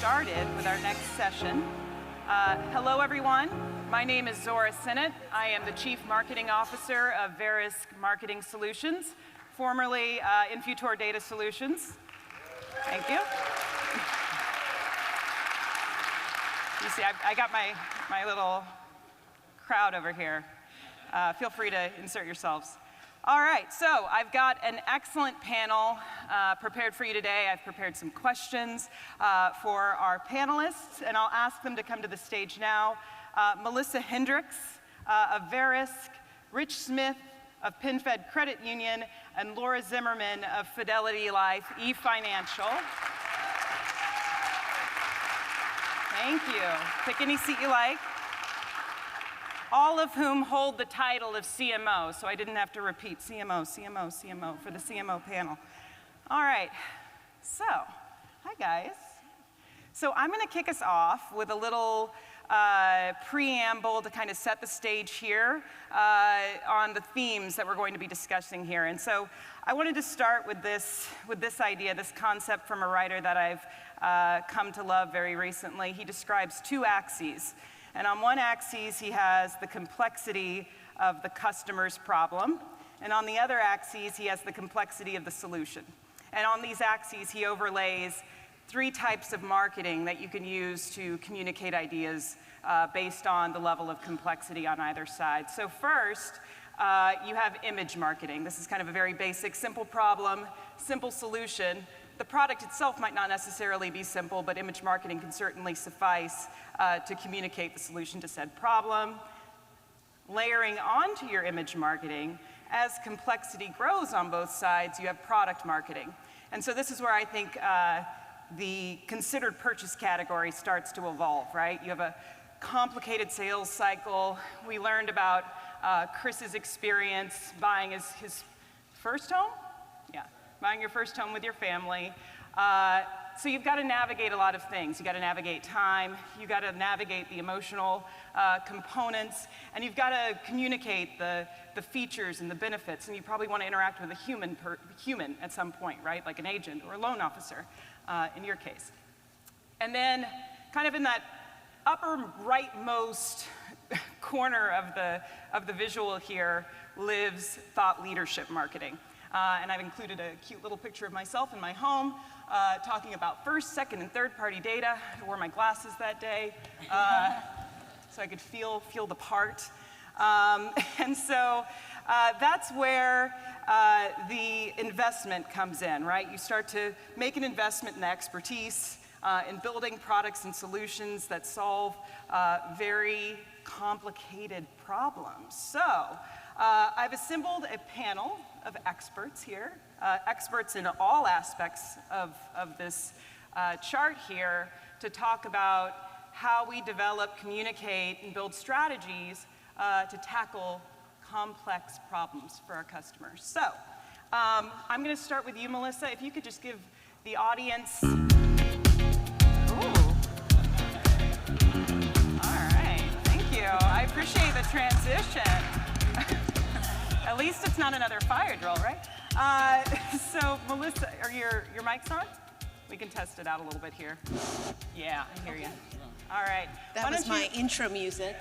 started with our next session. Hello, everyone. My name is Zora Sinnott. I am the Chief Marketing Officer of Verisk Marketing Solutions, formerly Infutor Data Solutions. Thank you. You see, I got my little crowd over here. Feel free to insert yourselves. All right, so I've got an excellent panel prepared for you today. I've prepared some questions for our panelists, and I'll ask them to come to the stage now. Melissa Hendricks of Verisk, Rich Smith of PenFed Credit Union, and Laura Zimmerman of Fidelity Life eFinancial. Thank you. Pick any seat you like. All of whom hold the title of CMO, so I didn't have to repeat CMO, CMO, CMO for the CMO panel. All right, so, hi guys. So I'm gonna kick us off with a little preamble to kind of set the stage here on the themes that we're going to be discussing here. And so I wanted to start with this idea, this concept from a writer that I've come to love very recently. He describes two axes. And on one axis, he has the complexity of the customer's problem. And on the other axis, he has the complexity of the solution. And on these axes, he overlays three types of marketing that you can use to communicate ideas based on the level of complexity on either side. So first, you have image marketing. This is kind of a very basic, simple problem, simple solution. The product itself might not necessarily be simple, but image marketing can certainly suffice to communicate the solution to said problem. Layering onto your image marketing, as complexity grows on both sides, you have product marketing. And so this is where I think the considered purchase category starts to evolve, right? You have a complicated sales cycle. We learned about Chris's experience buying his first home? Yeah, buying your first home with your family. So you've got to navigate a lot of things. You've got to navigate time, you've got to navigate the emotional components, and you've got to communicate the features and the benefits, and you probably want to interact with a human at some point, right? Like an agent or a loan officer in your case. And then kind of in that upper rightmost corner of the visual here lives thought leadership marketing. And I've included a cute little picture of myself in my home talking about first, second, and third-party data. I wore my glasses that day so I could feel the part. And so that's where the investment comes in, right? You start to make an investment in expertise, in building products and solutions that solve very complicated problems. So I've assembled a panel of experts here, experts in all aspects of this chart here, to talk about how we develop, communicate, and build strategies to tackle complex problems for our customers. So I'm going to start with you, Melissa. If you could just give the audience. Ooh. All right, thank you. I appreciate the transition. At least it's not another fire drill, right? So Melissa, are your mics on? We can test it out a little bit here. Yeah, I hear you. All right. That was my intro music.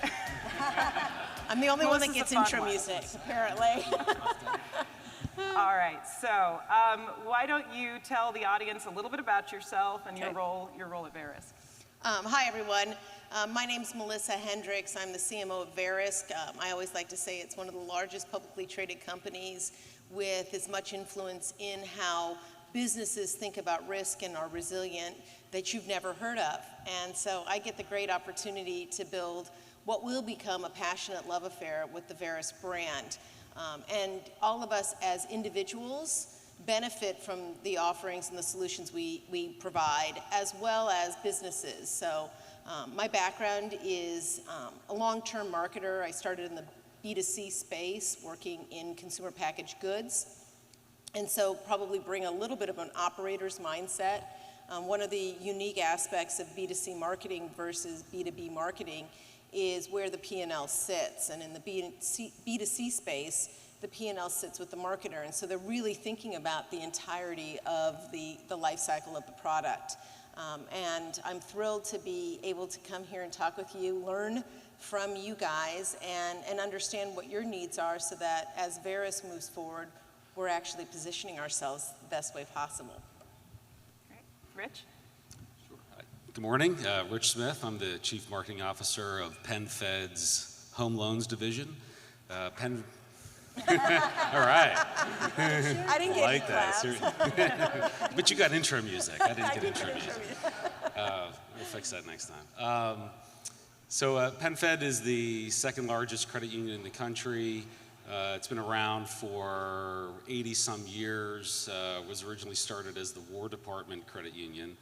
I'm the only one that gets intro music, apparently. All right, so why don't you tell the audience a little bit about yourself and your role at Verisk? Hi, everyone. My name's Melissa Hendricks. I'm the CMO of Verisk. I always like to say it's one of the largest publicly traded companies with as much influence in how businesses think about risk and are resilient that you've never heard of. And so I get the great opportunity to build what will become a passionate love affair with the Verisk brand. And all of us as individuals benefit from the offerings and the solutions we provide, as well as businesses. So my background is a long-term marketer. I started in the B2C space, working in consumer packaged goods, and so probably bring a little bit of an operator's mindset. One of the unique aspects of B2C marketing versus B2B marketing is where the P&L sits, and in the B2C space, the P&L sits with the marketer, and so they're really thinking about the entirety of the life cycle of the product. And I'm thrilled to be able to come here and talk with you, learn from you guys, and understand what your needs are so that as Verisk moves forward, we're actually positioning ourselves the best way possible. Great. Rich? Sure. Good morning, Rich Smith. I'm the Chief Marketing Officer of PenFed's Home Loans Division. All right. I didn't get like any that. claps. But you got intro music. I didn't get intro music. We'll fix that next time. So PenFed is the second largest credit union in the country. It's been around for 80 some years. Was originally started as the War Department Credit Union.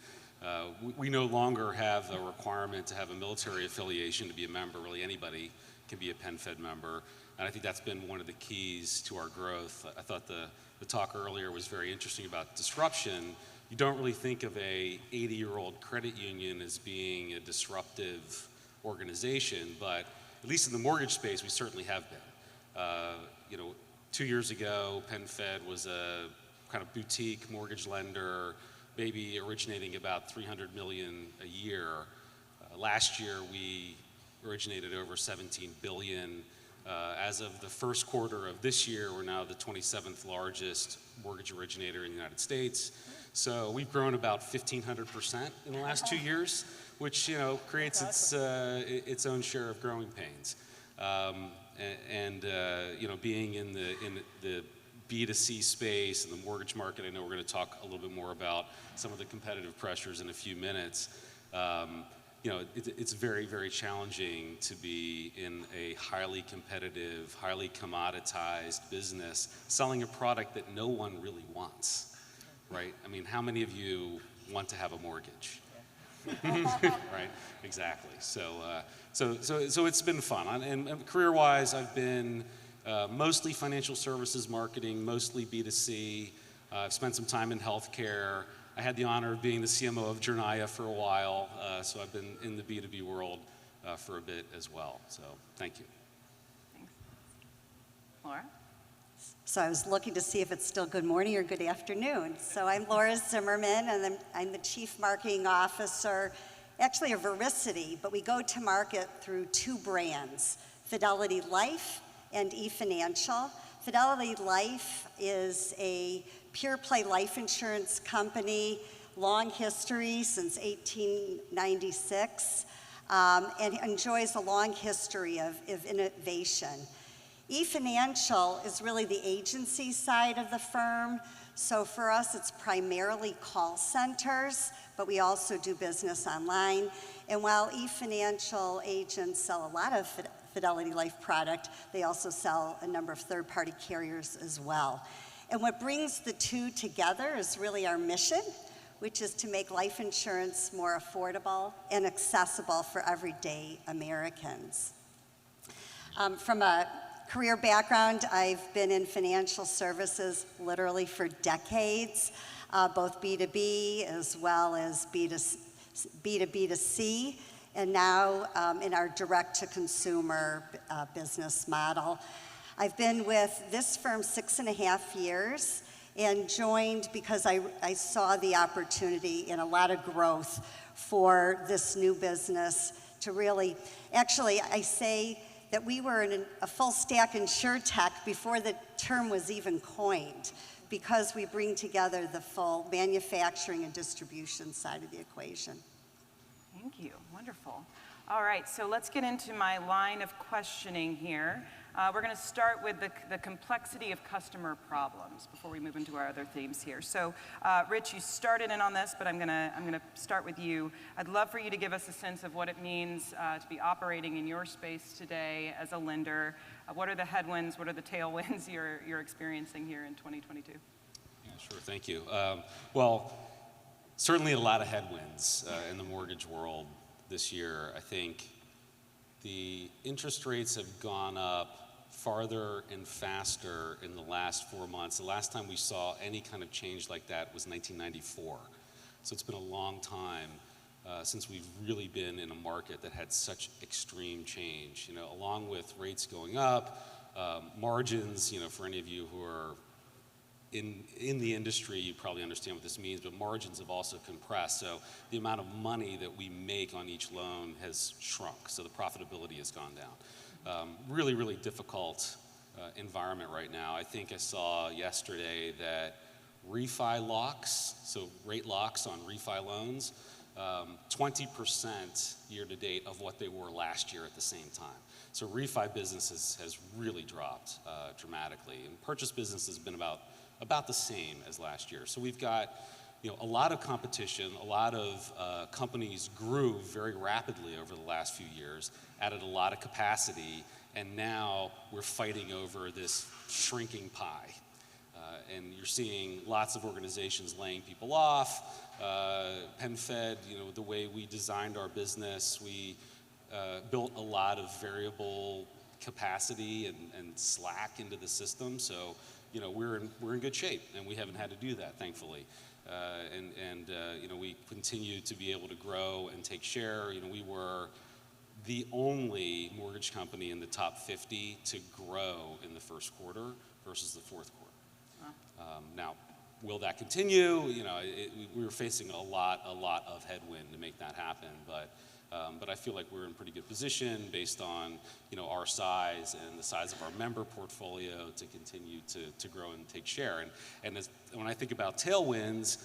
We no longer have a requirement to have a military affiliation to be a member. Really anybody can be a PenFed member. And I think that's been one of the keys to our growth. I thought the talk earlier was very interesting about disruption. You don't really think of a 80-year-old credit union as being a disruptive organization, but at least in the mortgage space, we certainly have been. 2 years ago, PenFed was a kind of boutique mortgage lender, maybe originating about $300 million a year. Last year, we originated over $17 billion. As of the first quarter of this year, we're now the 27th largest mortgage originator in the United States. So we've grown about 1,500% in the last 2 years, which creates its own share of growing pains. Being in the B2C space and the mortgage market, I know we're going to talk a little bit more about some of the competitive pressures in a few minutes. It's very, very challenging to be in a highly competitive, highly commoditized business selling a product that no one really wants, right? I mean, how many of you want to have a mortgage? Right, exactly. So it's been fun. And career-wise, I've been mostly financial services marketing, mostly B2C. I've spent some time in healthcare. I had the honor of being the CMO of Jornaya for a while, so I've been in the B2B world for a bit as well. So thank you. Thanks. Laura? So I was looking to see if it's still good morning or good afternoon. So I'm Laura Zimmerman, and I'm the Chief Marketing Officer, actually of Vericity, but we go to market through two brands, Fidelity Life and eFinancial. Fidelity Life is a pure play life insurance company, long history since 1896, and enjoys a long history of innovation. eFinancial is really the agency side of the firm. So for us, it's primarily call centers, but we also do business online. And while eFinancial agents sell a lot of Fidelity Life product, they also sell a number of third-party carriers as well. And what brings the two together is really our mission, which is to make life insurance more affordable and accessible for everyday Americans. From a career background, I've been in financial services literally for decades, both B2B as well as B2B2C, and now in our direct-to-consumer business model. I've been with this firm 6.5 years and joined because I saw the opportunity and a lot of growth for this new business to really, actually I say that we were in a full stack insurtech before the term was even coined, because we bring together the full manufacturing and distribution side of the equation. Thank you. Wonderful. All right, so let's get into my line of questioning here. We're going to start with the complexity of customer problems before we move into our other themes here. So, Rich, you started in on this, but I'm going to start with you. I'd love for you to give us a sense of what it means to be operating in your space today as a lender. What are the headwinds? What are the tailwinds you're experiencing here in 2022? Yeah, sure. Thank you. Well, certainly a lot of headwinds in the mortgage world this year. I think the interest rates have gone up farther and faster in the last 4 months. The last time we saw any kind of change like that was 1994. So it's been a long time since we've really been in a market that had such extreme change. Along with rates going up, margins, for any of you who are in the industry, you probably understand what this means, but margins have also compressed. So the amount of money that we make on each loan has shrunk. So the profitability has gone down. Really, really difficult environment right now. I think I saw yesterday that refi locks, so rate locks on refi loans, 20% year to date of what they were last year at the same time. So refi business has really dropped dramatically, and purchase business has been about the same as last year. So we've got a lot of competition. A lot of companies grew very rapidly over the last few years, added a lot of capacity, and now we're fighting over this shrinking pie. And you're seeing lots of organizations laying people off. PenFed, the way we designed our business, we built a lot of variable capacity and slack into the system. So, we're in good shape, and we haven't had to do that, thankfully. We continue to be able to grow and take share. We were the only mortgage company in the top 50 to grow in the first quarter versus the fourth quarter. Now, will that continue? We were facing a lot of headwind to make that happen, but I feel like we're in pretty good position based on our size and the size of our member portfolio to continue to grow and take share. And when I think about tailwinds,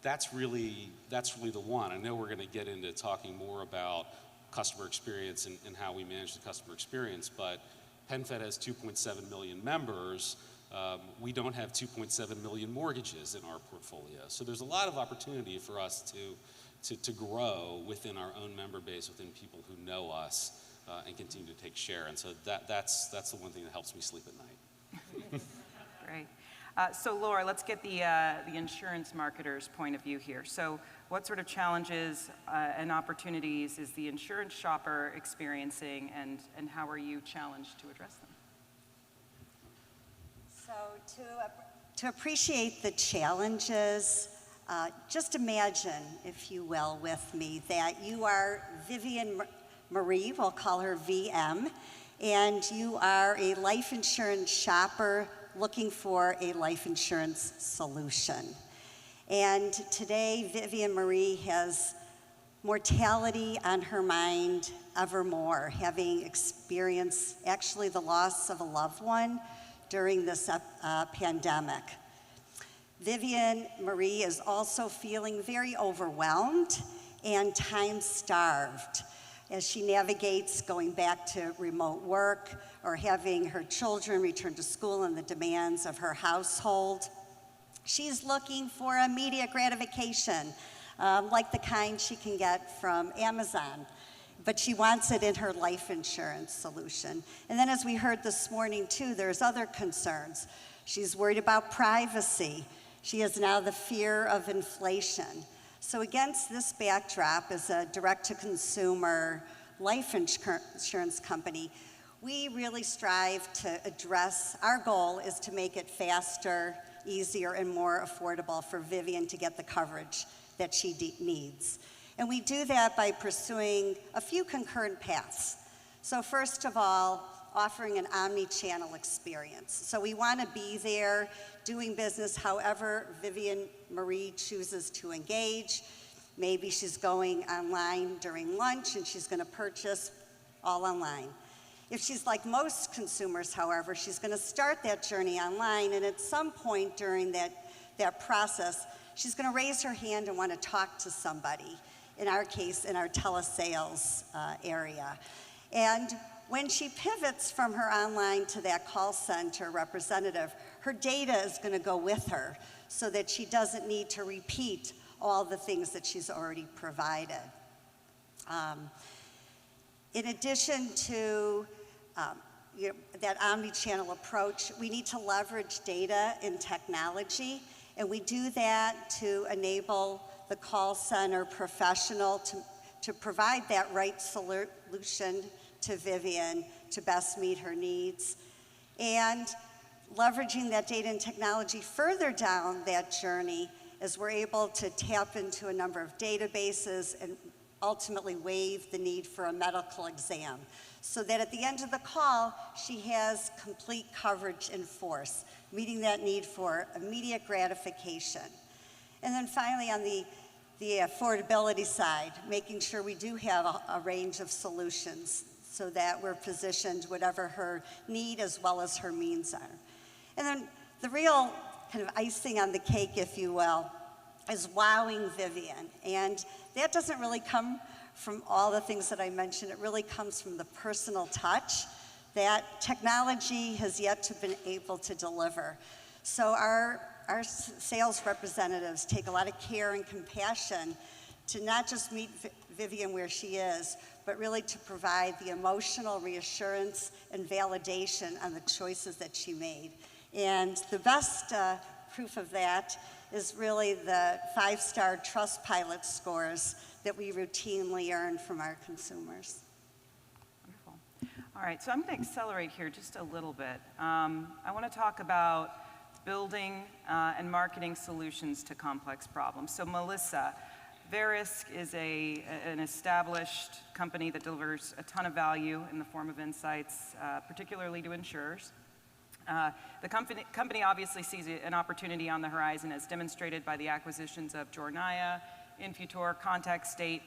that's really the one. I know we're going to get into talking more about customer experience and how we manage the customer experience, but PenFed has 2.7 million members. We don't have 2.7 million mortgages in our portfolio. So there's a lot of opportunity for us to grow within our own member base, within people who know us, and continue to take share. And so that's the one thing that helps me sleep at night. Great. So Laura, let's get the insurance marketer's point of view here. So what sort of challenges and opportunities is the insurance shopper experiencing, and how are you challenged to address them? So to appreciate the challenges, just imagine, if you will, with me, that you are Vivian Marie, we'll call her VM, and you are a life insurance shopper looking for a life insurance solution. And today, Vivian Marie has mortality on her mind evermore, having experienced actually the loss of a loved one during this pandemic. Vivian Marie is also feeling very overwhelmed and time-starved as she navigates going back to remote work or having her children return to school and the demands of her household. She's looking for immediate gratification, like the kind she can get from Amazon, but she wants it in her life insurance solution. And then as we heard this morning too, there's other concerns. She's worried about privacy. She has now the fear of inflation. So against this backdrop, as a direct-to-consumer life insurance company, we really strive to address, our goal is to make it faster, easier, and more affordable for Vivian to get the coverage that she needs. And we do that by pursuing a few concurrent paths. So first of all, offering an omni-channel experience. So we want to be there doing business however Vivian Marie chooses to engage. Maybe she's going online during lunch and she's going to purchase all online. If she's like most consumers, however, she's going to start that journey online, and at some point during that process, she's going to raise her hand and want to talk to somebody, in our case, in our telesales area. And when she pivots from her online to that call center representative, her data is going to go with her so that she doesn't need to repeat all the things that she's already provided. In addition to that omni-channel approach, we need to leverage data and technology, and we do that to enable the call center professional to provide that right solution to Vivian to best meet her needs. And leveraging that data and technology further down that journey as we're able to tap into a number of databases and ultimately waive the need for a medical exam, so that at the end of the call, she has complete coverage in force, meeting that need for immediate gratification. And then finally, on the affordability side, making sure we do have a range of solutions so that we're positioned whatever her need as well as her means are. And then the real kind of icing on the cake, if you will, is wowing Vivian. And that doesn't really come from all the things that I mentioned. It really comes from the personal touch that technology has yet to been able to deliver. So our sales representatives take a lot of care and compassion to not just meet Vivian where she is, but really to provide the emotional reassurance and validation on the choices that she made. And the best proof of that is really the 5-star Trustpilot scores that we routinely earn from our consumers. Wonderful. All right, so I'm going to accelerate here just a little bit. I want to talk about building and marketing solutions to complex problems. So Melissa, Verisk is an established company that delivers a ton of value in the form of insights, particularly to insurers. The company obviously sees an opportunity on the horizon, as demonstrated by the acquisitions of Jornaya, Infutor, Contact State,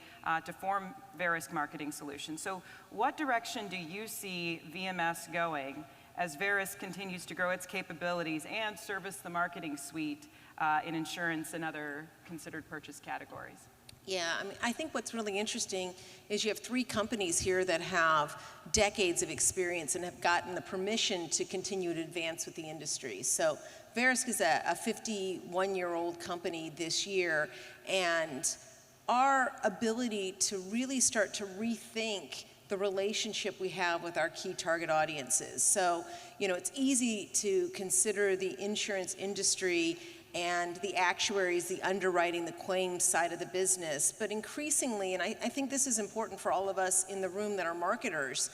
to form Verisk Marketing Solutions. So what direction do you see VMS going as Verisk continues to grow its capabilities and service the marketing suite in insurance and other considered purchase categories? Yeah, I mean, I think what's really interesting is you have 3 companies here that have decades of experience and have gotten the permission to continue to advance with the industry. So Verisk is a 51-year-old company this year, and our ability to really start to rethink the relationship we have with our key target audiences. So, you know, it's easy to consider the insurance industry and the actuaries, the underwriting, the claims side of the business. But increasingly, and I think this is important for all of us in the room that are marketers,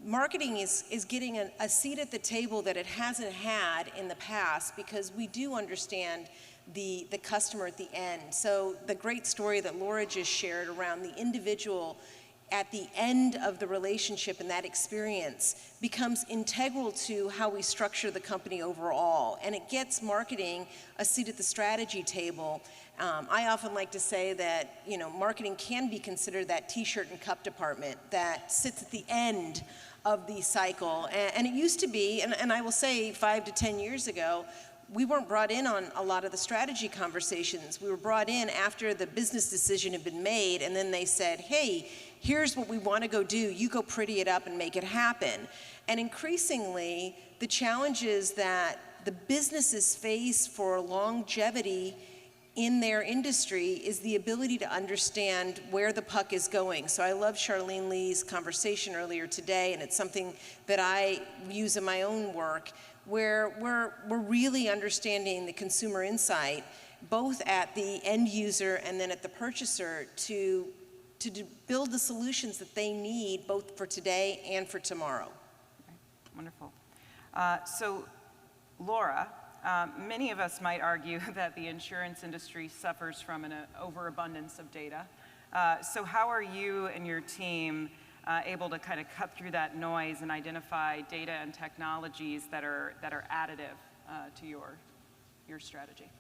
marketing is getting a seat at the table that it hasn't had in the past, because we do understand the customer at the end. So the great story that Laura just shared around the individual at the end of the relationship and that experience becomes integral to how we structure the company overall. And it gets marketing a seat at the strategy table. I often like to say that, you know, marketing can be considered that t-shirt and cup department that sits at the end of the cycle. And it used to be, and I will say 5 to 10 years ago, we weren't brought in on a lot of the strategy conversations. We were brought in after the business decision had been made, and then they said, hey, here's what we want to go do. You go pretty it up and make it happen. And increasingly, the challenges that the businesses face for longevity in their industry is the ability to understand where the puck is going. So I love Charlene Lee's conversation earlier today, and it's something that I use in my own work, where we're really understanding the consumer insight, both at the end user and then at the purchaser, to build the solutions that they need both for today and for tomorrow. Okay. Wonderful. So Laura, many of us might argue that the insurance industry suffers from an overabundance of data. So how are you and your team able to kind of cut through that noise and identify data and technologies that are additive to your strategy?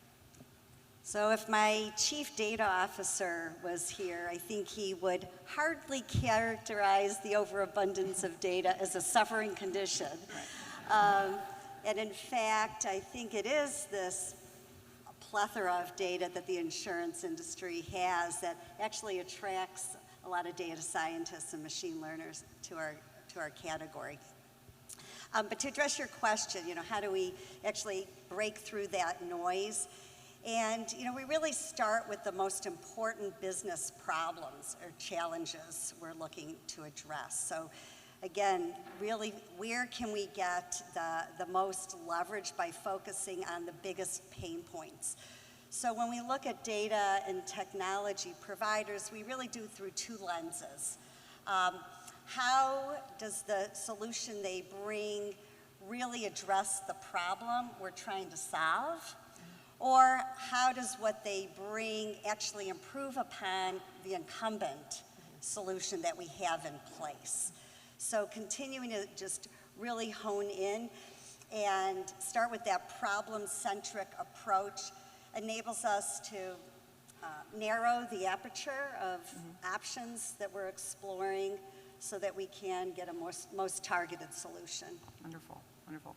So if my chief data officer was here, I think he would hardly characterize the overabundance of data as a suffering condition. Right. And in fact, I think it is this plethora of data that the insurance industry has that actually attracts a lot of data scientists and machine learners to our category. But to address your question, you know, how do we actually break through that noise? And, you know, we really start with the most important business problems or challenges we're looking to address. So again, really, where can we get the most leverage by focusing on the biggest pain points? So when we look at data and technology providers, we really do through 2 lenses. How does the solution they bring really address the problem we're trying to solve? Or how does what they bring actually improve upon the incumbent solution that we have in place. So continuing to just really hone in and start with that problem-centric approach enables us to narrow the aperture of options that we're exploring so that we can get a most targeted solution. Wonderful, wonderful.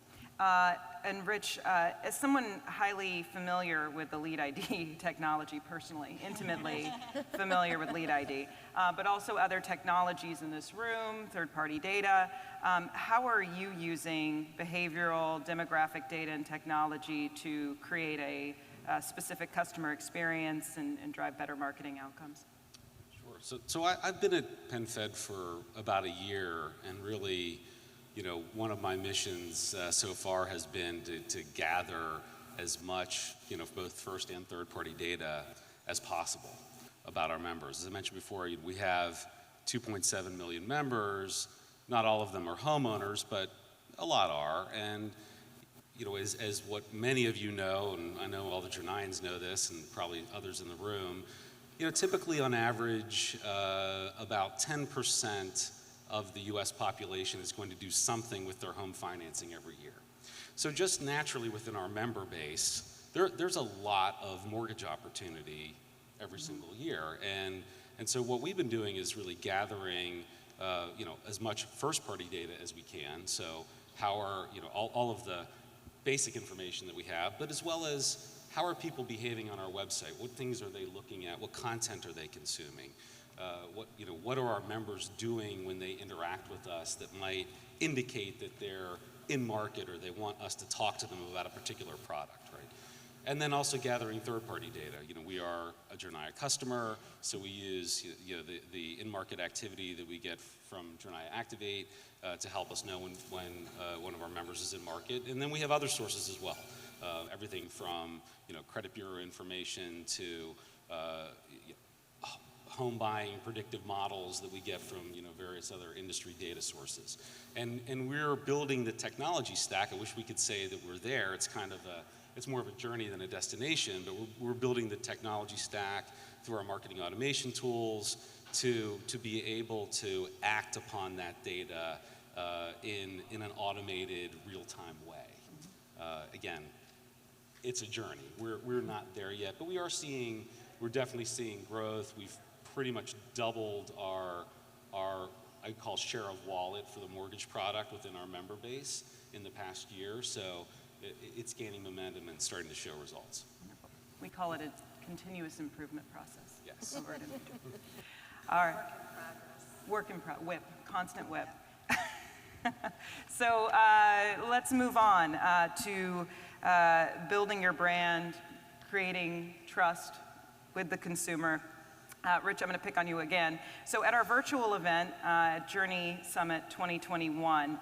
And Rich, as someone highly familiar with the Lead ID technology personally, intimately familiar with Lead ID, but also other technologies in this room, third-party data, how are you using behavioral, demographic data and technology to create a specific customer experience and drive better marketing outcomes? Sure. So I've been at PenFed for about a year, and really, one of my missions so far has been to gather as much, both first and third-party data as possible about our members. As I mentioned before, we have 2.7 million members. Not all of them are homeowners, but a lot are. And as what many of you know, and I know all the Journians know this, and probably others in the room, typically on average, about 10% of the US population is going to do something with their home financing every year. So just naturally within our member base, there's a lot of mortgage opportunity every single year. And so what we've been doing is really gathering as much first-party data as we can. So how are, all of the basic information that we have, but as well as how are people behaving on our website? What things are they looking at? What content are they consuming? What are our members doing when they interact with us that might indicate that they're in market or they want us to talk to them about a particular product, right? And then also gathering third-party data. We are a Jornaya customer, so we use the in-market activity that we get from Jornaya Activate to help us know when one of our members is in market. And then we have other sources as well. Everything from credit bureau information to home buying predictive models that we get from various other industry data sources. And we're building the technology stack. I wish we could say that we're there. It's more of a journey than a destination, but we're building the technology stack through our marketing automation tools to be able to act upon that data in an automated, real-time way. Again, it's a journey. We're not there yet, but we're definitely seeing growth. We've pretty much doubled our I call share of wallet for the mortgage product within our member base in the past year. So it's gaining momentum and starting to show results. We call it a continuous improvement process. Yes. All right. Work in progress. WIP, constant WIP. So let's move on to building your brand, creating trust with the consumer. Rich, I'm going to pick on you again. So at our virtual event, Journey Summit 2021,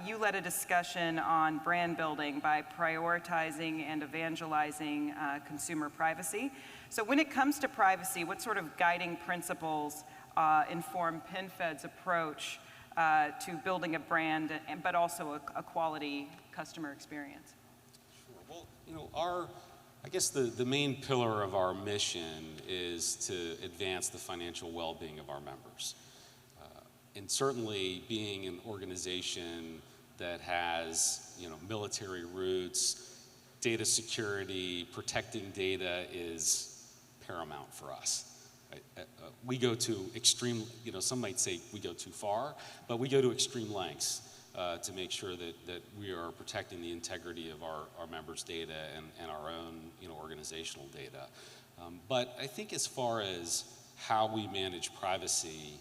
you led a discussion on brand building by prioritizing and evangelizing consumer privacy. So when it comes to privacy, what sort of guiding principles inform PenFed's approach to building a brand, but also a quality customer experience? Sure. Well, I guess the main pillar of our mission is to advance the financial well-being of our members. And certainly being an organization that has, military roots, data security, protecting data is paramount for us. We go to extreme, some might say we go too far, but we go to extreme lengths to make sure that we are protecting the integrity of our members' data and our own organizational data. But I think as far as how we manage privacy,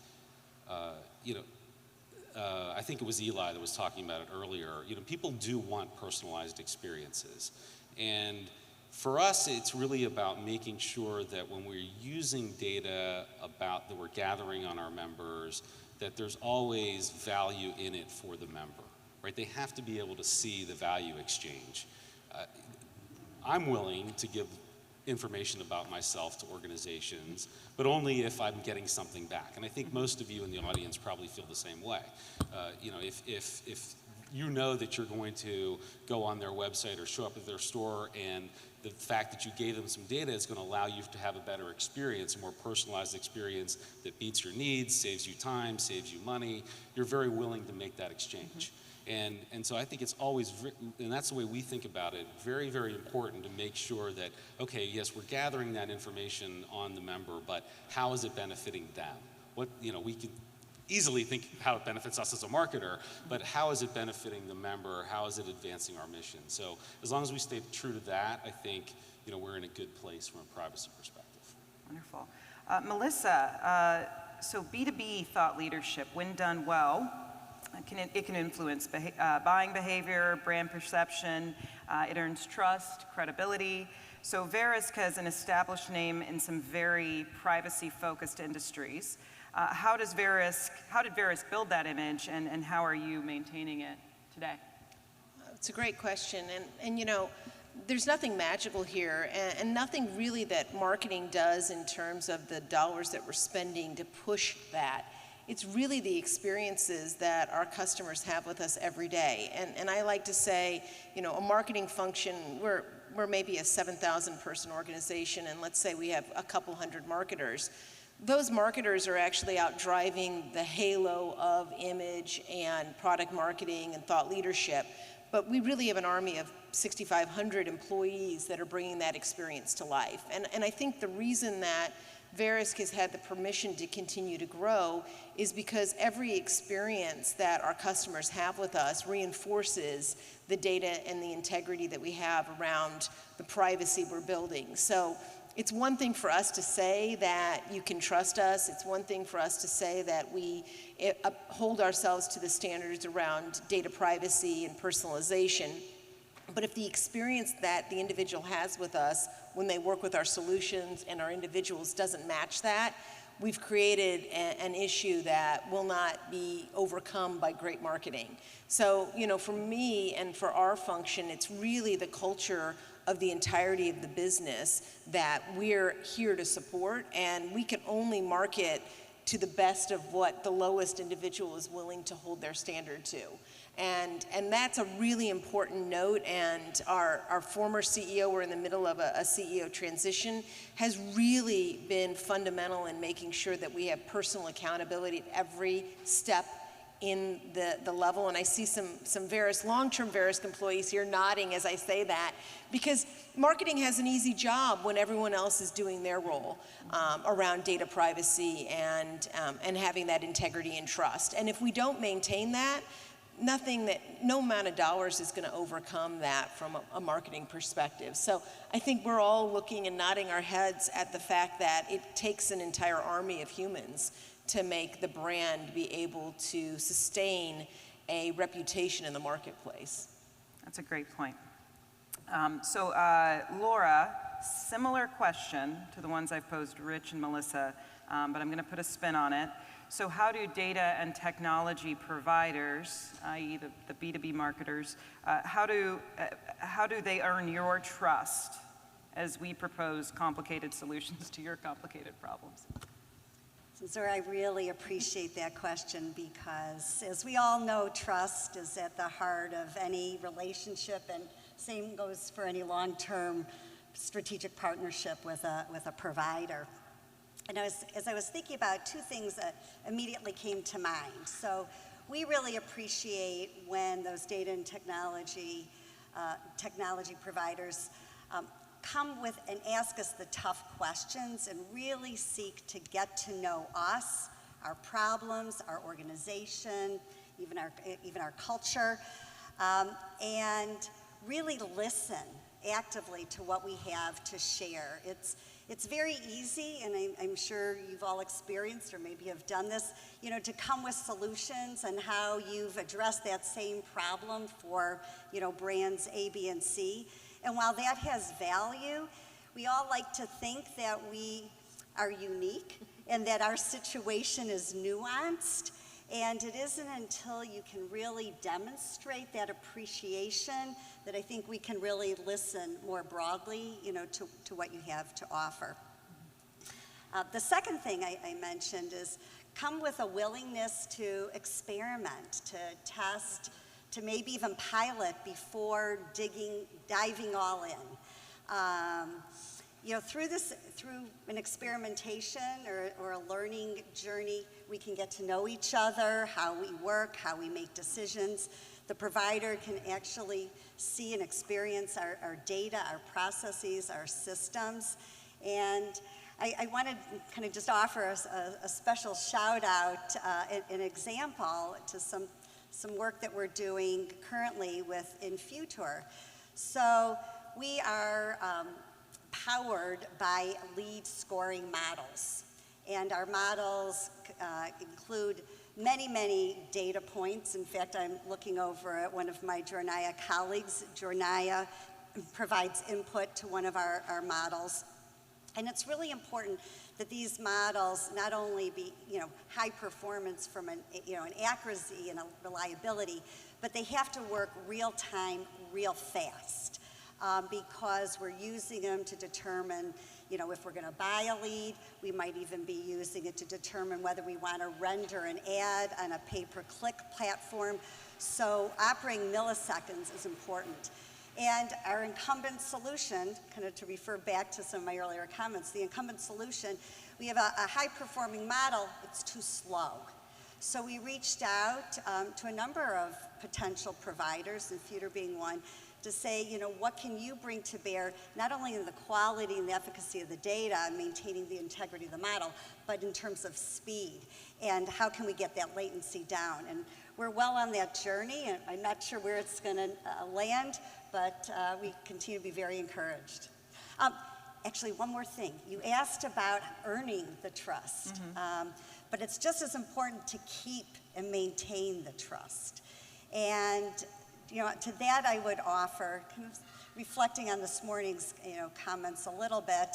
I think it was Eli that was talking about it earlier. People do want personalized experiences. And for us, it's really about making sure that when we're using data that we're gathering on our members, that there's always value in it for the member, right? They have to be able to see the value exchange. I'm willing to give information about myself to organizations, but only if I'm getting something back. And I think most of you in the audience probably feel the same way. If you know that you're going to go on their website or show up at their store, and the fact that you gave them some data is going to allow you to have a better experience, a more personalized experience that meets your needs, saves you time, saves you money. You're very willing to make that exchange. And so I think it's always, and that's the way we think about it, very, very important to make sure that, okay, yes, we're gathering that information on the member, but how is it benefiting them? What, we can easily think how it benefits us as a marketer, but how is it benefiting the member? How is it advancing our mission? So as long as we stay true to that, I think, we're in a good place from a privacy perspective. Wonderful. Melissa, so B2B thought leadership, when done well, it can influence buying behavior, brand perception. It earns trust, credibility. So Verisk has an established name in some very privacy-focused industries. How did Verisk build that image, and how are you maintaining it today? It's a great question, and there's nothing magical here, and nothing really that marketing does in terms of the dollars that we're spending to push that. It's really the experiences that our customers have with us every day. And I like to say, a marketing function, we're maybe a 7,000 person organization, and let's say we have a couple hundred marketers. Those marketers are actually out driving the halo of image and product marketing and thought leadership. But we really have an army of 6,500 employees that are bringing that experience to life. And I think the reason that Verisk has had the permission to continue to grow is because every experience that our customers have with us reinforces the data and the integrity that we have around the privacy we're building. So it's one thing for us to say that you can trust us. It's one thing for us to say that we hold ourselves to the standards around data privacy and personalization. But if the experience that the individual has with us when they work with our solutions and our individuals doesn't match that, we've created an issue that will not be overcome by great marketing. So, for me and for our function, it's really the culture of the entirety of the business that we're here to support, and we can only market to the best of what the lowest individual is willing to hold their standard to. And that's a really important note, and our former CEO, we're in the middle of a CEO transition, has really been fundamental in making sure that we have personal accountability at every step in the level. And I see some long-term Verisk employees here nodding as I say that, because marketing has an easy job when everyone else is doing their role around data privacy and having that integrity and trust. And if we don't maintain that, no amount of dollars is going to overcome that from a marketing perspective. So I think we're all looking and nodding our heads at the fact that it takes an entire army of humans to make the brand be able to sustain a reputation in the marketplace. That's a great point. So Laura, similar question to the ones I've posed to Rich and Melissa, but I'm going to put a spin on it. So how do data and technology providers, i.e. the B2B marketers, how do they earn your trust as we propose complicated solutions to your complicated problems? Zora, I really appreciate that question because, as we all know, trust is at the heart of any relationship, and same goes for any long-term strategic partnership with a provider. And as I was thinking about two things that immediately came to mind. So we really appreciate when those data and technology providers come with and ask us the tough questions and really seek to get to know us, our problems, our organization, even our culture, and really listen actively to what we have to share. It's very easy, and I'm sure you've all experienced or maybe have done this, to come with solutions and how you've addressed that same problem for, brands A, B, and C. And while that has value, we all like to think that we are unique and that our situation is nuanced. And it isn't until you can really demonstrate that appreciation that I think we can really listen more broadly, to what you have to offer. The second thing I mentioned is come with a willingness to experiment, to test, to maybe even pilot before diving all in. You know, through an experimentation or a learning journey, we can get to know each other, how we work, how we make decisions. The provider can actually see and experience our data, our processes, our systems. And I want to kind of just offer a special shout out, an example to some work that we're doing currently with Infutor. So we are powered by lead scoring models. And our models include many, many data points. In fact, I'm looking over at one of my Jornaya colleagues. Jornaya provides input to one of our models. And it's really important that these models not only be, high performance from an accuracy and a reliability, but they have to work real time, real fast. Because we're using them to determine, if we're going to buy a lead, we might even be using it to determine whether we want to render an ad on a pay-per-click platform. So operating milliseconds is important. And our incumbent solution, kind of to refer back to some of my earlier comments, the incumbent solution, we have a high-performing model, it's too slow. So we reached out to a number of potential providers, Infutor being one, to say, what can you bring to bear, not only in the quality and the efficacy of the data and maintaining the integrity of the model, but in terms of speed, and how can we get that latency down? And we're well on that journey, and I'm not sure where it's going to land, but we continue to be very encouraged. Actually, one more thing. You asked about earning the trust, but it's just as important to keep and maintain the trust. And to that I would offer, kind of reflecting on this morning's comments a little bit,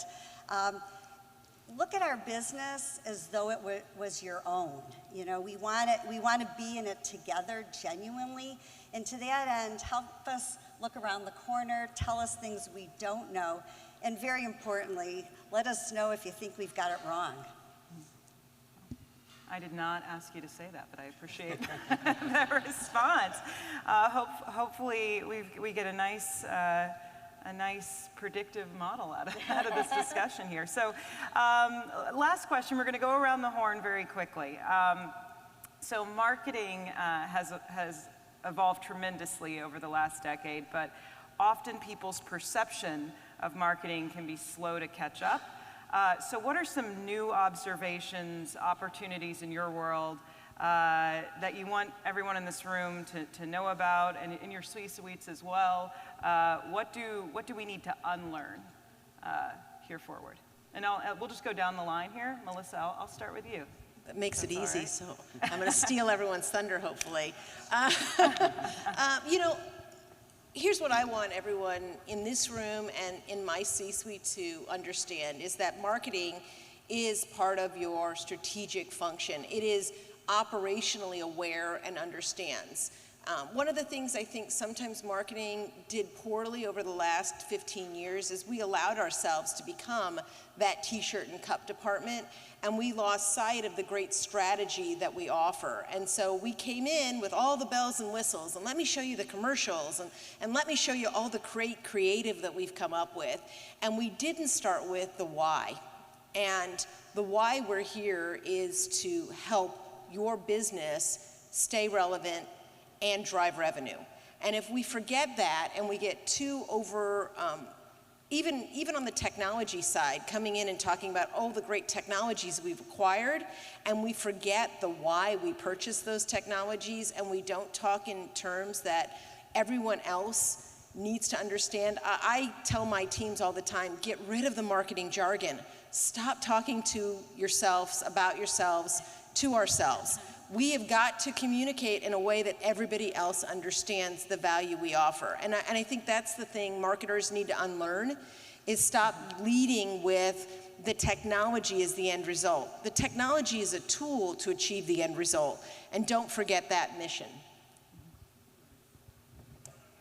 look at our business as though it was your own. We want to be in it together genuinely, and to that end, help us look around the corner, tell us things we don't know, and very importantly, let us know if you think we've got it wrong. I did not ask you to say that, but I appreciate that response. Hopefully, we get a nice predictive model out of this discussion here. So, last question. We're going to go around the horn very quickly. So, marketing has evolved tremendously over the last decade, but often people's perception of marketing can be slow to catch up. So what are some new observations, opportunities in your world that you want everyone in this room to know about, and in your C-suites as well? What do we need to unlearn here forward? And we'll just go down the line here. Melissa, I'll start with you. That makes it easy, right. so I'm going to steal everyone's thunder, hopefully. Here's what I want everyone in this room and in my C-suite to understand is that marketing is part of your strategic function. It is operationally aware and understands. One of the things I think sometimes marketing did poorly over the last 15 years is we allowed ourselves to become that t-shirt and cup department, and we lost sight of the great strategy that we offer. And so we came in with all the bells and whistles, and let me show you the commercials, and let me show you all the great creative that we've come up with. And we didn't start with the why. And the why we're here is to help your business stay relevant and drive revenue. And if we forget that and we get too over, even on the technology side, coming in and talking about all the great technologies we've acquired, and we forget the why we purchased those technologies, and we don't talk in terms that everyone else needs to understand. I tell my teams all the time, get rid of the marketing jargon. Stop talking to yourselves, about yourselves, to ourselves. We have got to communicate in a way that everybody else understands the value we offer. And I think that's the thing marketers need to unlearn, is stop leading with the technology is the end result. The technology is a tool to achieve the end result. And don't forget that mission.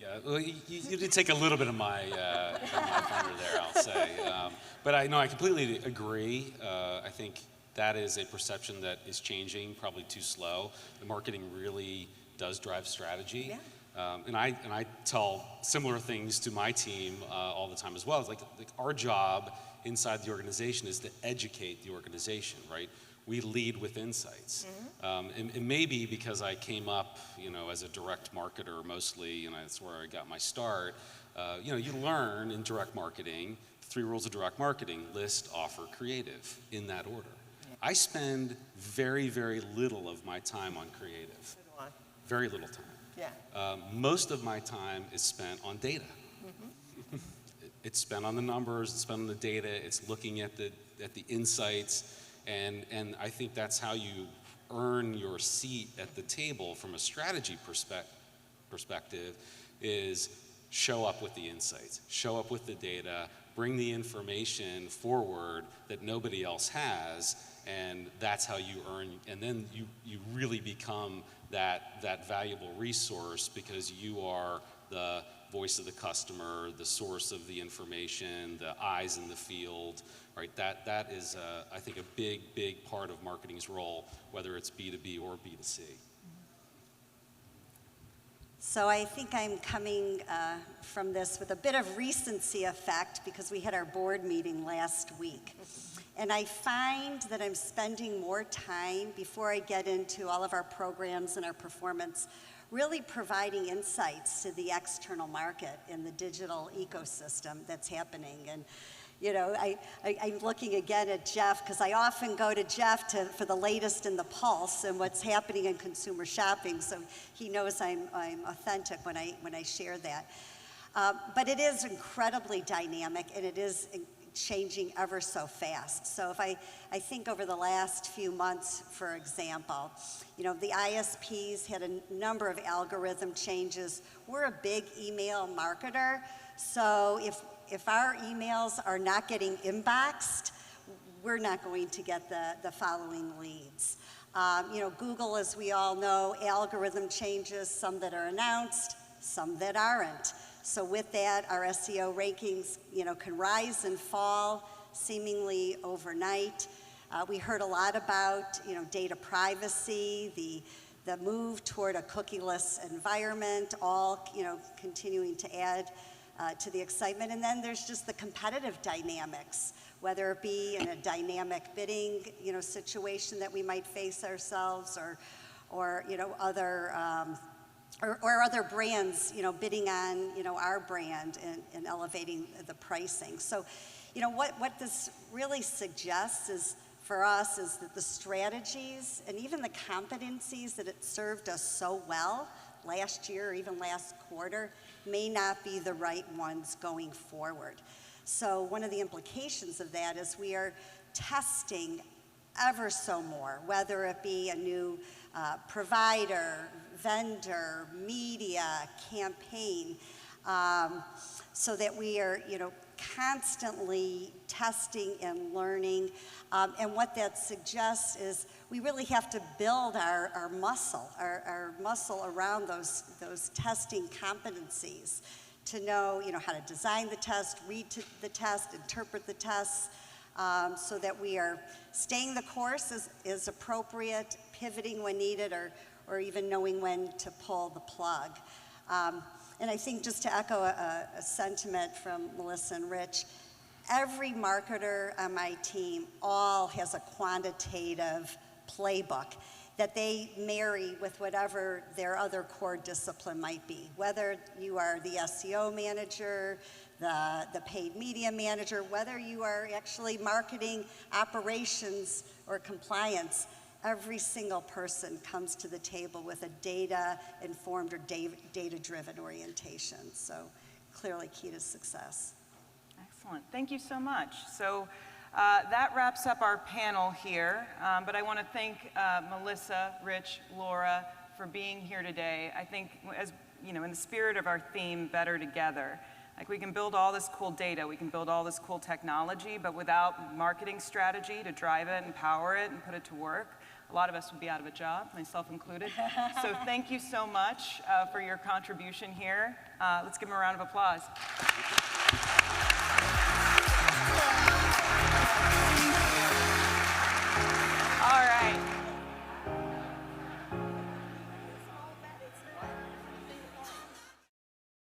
Yeah, well, you did take a little bit of my thunder there, I'll say. But I completely agree. I think that is a perception that is changing, probably too slow. The marketing really does drive strategy. And I tell similar things to my team all the time as well. It's like our job inside the organization is to educate the organization, right? We lead with insights. And maybe because I came up, as a direct marketer mostly, and that's where I got my start, you learn in direct marketing, 3 rules of direct marketing: list, offer, creative, in that order. I spend very, very little of my time on creative. Very little time. Yeah. Most of my time is spent on data. It's spent on the numbers, it's spent on the data, it's looking at the insights, and I think that's how you earn your seat at the table from a strategy perspective, is show up with the insights, show up with the data, bring the information forward that nobody else has, and that's how you earn, and then you really become that valuable resource, because you are the voice of the customer, the source of the information, the eyes in the field, right? That is, I think, a big part of marketing's role, whether it's B2B or B2C. So I think I'm coming from this with a bit of recency effect, because we had our board meeting last week. And I find that I'm spending more time, before I get into all of our programs and our performance, really providing insights to the external market in the digital ecosystem that's happening. And I'm looking again at Jeff, because I often go to Jeff for the latest in the pulse and what's happening in consumer shopping, so he knows I'm authentic when I share that. But it is incredibly dynamic, and it is changing ever so fast. So if I think over the last few months, for example, the ISPs had a number of algorithm changes. We're a big email marketer, so if our emails are not getting inboxed, we're not going to get the following leads. Google, as we all know, algorithm changes, some that are announced, some that aren't. So with that, our SEO rankings, can rise and fall seemingly overnight. We heard a lot about, data privacy, the move toward a cookieless environment, all, continuing to add to the excitement. And then there's just the competitive dynamics, whether it be in a dynamic bidding, situation that we might face ourselves, or other or other brands, bidding on, our brand and elevating the pricing. So, what this really suggests is, for us, is that the strategies and even the competencies that it served us so well last year or even last quarter may not be the right ones going forward. So one of the implications of that is we are testing ever so more, whether it be a new provider, vendor, media, campaign, so that we are, constantly testing and learning. And what that suggests is we really have to build our muscle around those testing competencies, to know, how to design the test, read the test, interpret the tests, so that we are staying the course as appropriate, pivoting when needed, or even knowing when to pull the plug. And I think, just to echo a sentiment from Melissa and Rich, every marketer on my team all has a quantitative playbook that they marry with whatever their other core discipline might be. Whether you are the SEO manager, the paid media manager, whether you are actually marketing operations or compliance, every single person comes to the table with a data-informed or data-driven orientation. So clearly key to success. Excellent. Thank you so much. So that wraps up our panel here, but I want to thank Melissa, Rich, Laura for being here today. I think, as in the spirit of our theme, Better Together, like, we can build all this cool data, we can build all this cool technology, but without marketing strategy to drive it and power it and put it to work, a lot of us would be out of a job, myself included. So thank you so much for your contribution here. Let's give them a round of applause.